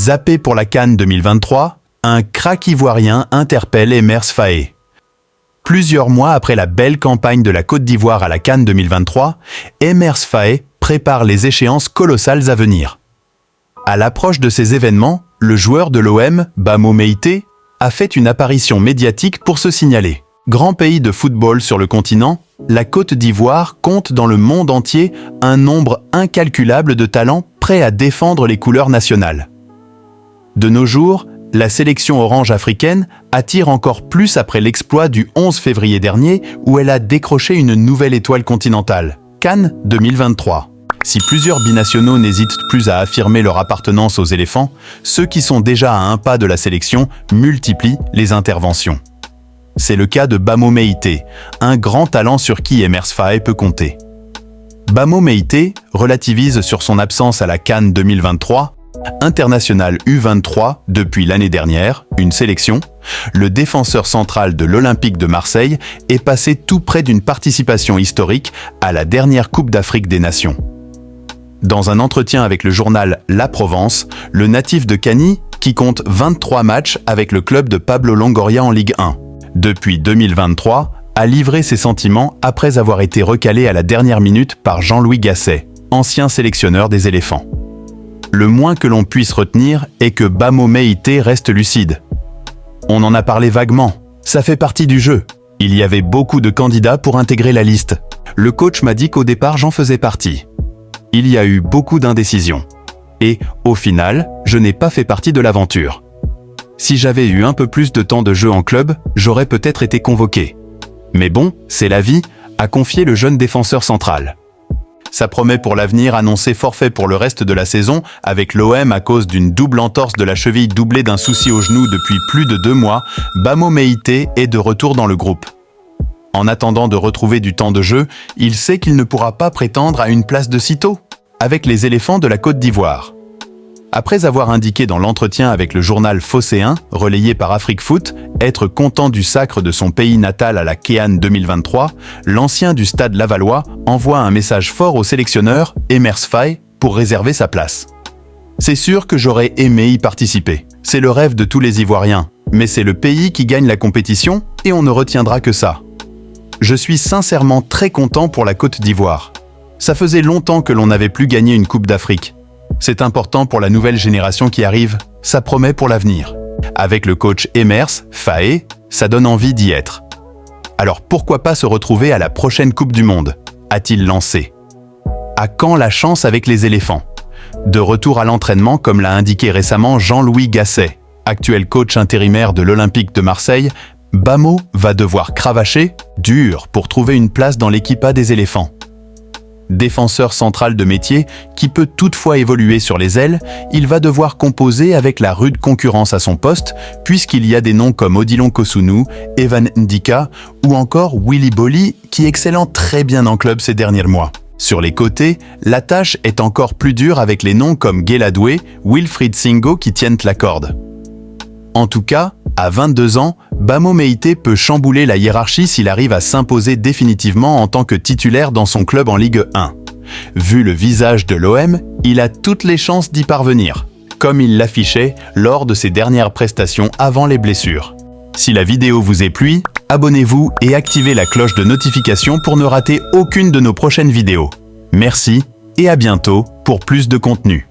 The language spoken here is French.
Zappé pour la CAN 2023, un crack ivoirien interpelle Emers Faé. Plusieurs mois après la belle campagne de la Côte d'Ivoire à la CAN 2023, Emers Faé prépare les échéances colossales à venir. À l'approche de ces événements, le joueur de l'OM, Bamo Meïté, a fait une apparition médiatique pour se signaler. Grand pays de football sur le continent, la Côte d'Ivoire compte dans le monde entier un nombre incalculable de talents prêts à défendre les couleurs nationales. De nos jours, la sélection orange africaine attire encore plus après l'exploit du 11 février dernier où elle a décroché une nouvelle étoile continentale, CAN 2023. Si plusieurs binationaux n'hésitent plus à affirmer leur appartenance aux éléphants, ceux qui sont déjà à un pas de la sélection multiplient les interventions. C'est le cas de Bamo Meïté, un grand talent sur qui Emers Faé peut compter. Bamo Meïté relativise sur son absence à la CAN 2023, international U23 depuis l'année dernière, une sélection, le défenseur central de l'Olympique de Marseille est passé tout près d'une participation historique à la dernière Coupe d'Afrique des Nations. Dans un entretien avec le journal La Provence, le natif de Cany, qui compte 23 matchs avec le club de Pablo Longoria en Ligue 1, depuis 2023, a livré ses sentiments après avoir été recalé à la dernière minute par Jean-Louis Gasset, ancien sélectionneur des éléphants. Le moins que l'on puisse retenir est que Bamo Meïté reste lucide. On en a parlé vaguement, ça fait partie du jeu. Il y avait beaucoup de candidats pour intégrer la liste. Le coach m'a dit qu'au départ j'en faisais partie. Il y a eu beaucoup d'indécisions. Et, au final, je n'ai pas fait partie de l'aventure. Si j'avais eu un peu plus de temps de jeu en club, j'aurais peut-être été convoqué. Mais bon, c'est la vie, a confié le jeune défenseur central. Ça promet pour l'avenir annoncé forfait pour le reste de la saison avec l'OM à cause d'une double entorse de la cheville doublée d'un souci au genou depuis plus de 2 mois, Bamo Meïté est de retour dans le groupe. En attendant de retrouver du temps de jeu, il sait qu'il ne pourra pas prétendre à une place de sitôt avec les éléphants de la Côte d'Ivoire. Après avoir indiqué dans l'entretien avec le journal Phocéen, relayé par Afrique Foot, être content du sacre de son pays natal à la CAN 2023, l'ancien du Stade Lavallois envoie un message fort au sélectionneur Emers Faé pour réserver sa place. C'est sûr que j'aurais aimé y participer. C'est le rêve de tous les Ivoiriens, mais c'est le pays qui gagne la compétition et on ne retiendra que ça. Je suis sincèrement très content pour la Côte d'Ivoire. Ça faisait longtemps que l'on n'avait plus gagné une Coupe d'Afrique. C'est important pour la nouvelle génération qui arrive, ça promet pour l'avenir. Avec le coach Emers Faé, ça donne envie d'y être. Alors pourquoi pas se retrouver à la prochaine Coupe du Monde, a-t-il lancé. À quand la chance avec les éléphants? De retour à l'entraînement comme l'a indiqué récemment Jean-Louis Gasset, actuel coach intérimaire de l'Olympique de Marseille, Bamo va devoir cravacher dur pour trouver une place dans l'équipe A des éléphants. Défenseur central de métier qui peut toutefois évoluer sur les ailes, il va devoir composer avec la rude concurrence à son poste puisqu'il y a des noms comme Odilon Kosunu, Evan Ndika ou encore Willy Bolly qui excellant très bien en club ces derniers mois. Sur les côtés, la tâche est encore plus dure avec les noms comme Guéladoué, Wilfried Singo qui tiennent la corde. En tout cas, à 22 ans, Bamo Meïté peut chambouler la hiérarchie s'il arrive à s'imposer définitivement en tant que titulaire dans son club en Ligue 1. Vu le visage de l'OM, il a toutes les chances d'y parvenir, comme il l'affichait lors de ses dernières prestations avant les blessures. Si la vidéo vous est plu, abonnez-vous et activez la cloche de notification pour ne rater aucune de nos prochaines vidéos. Merci et à bientôt pour plus de contenu.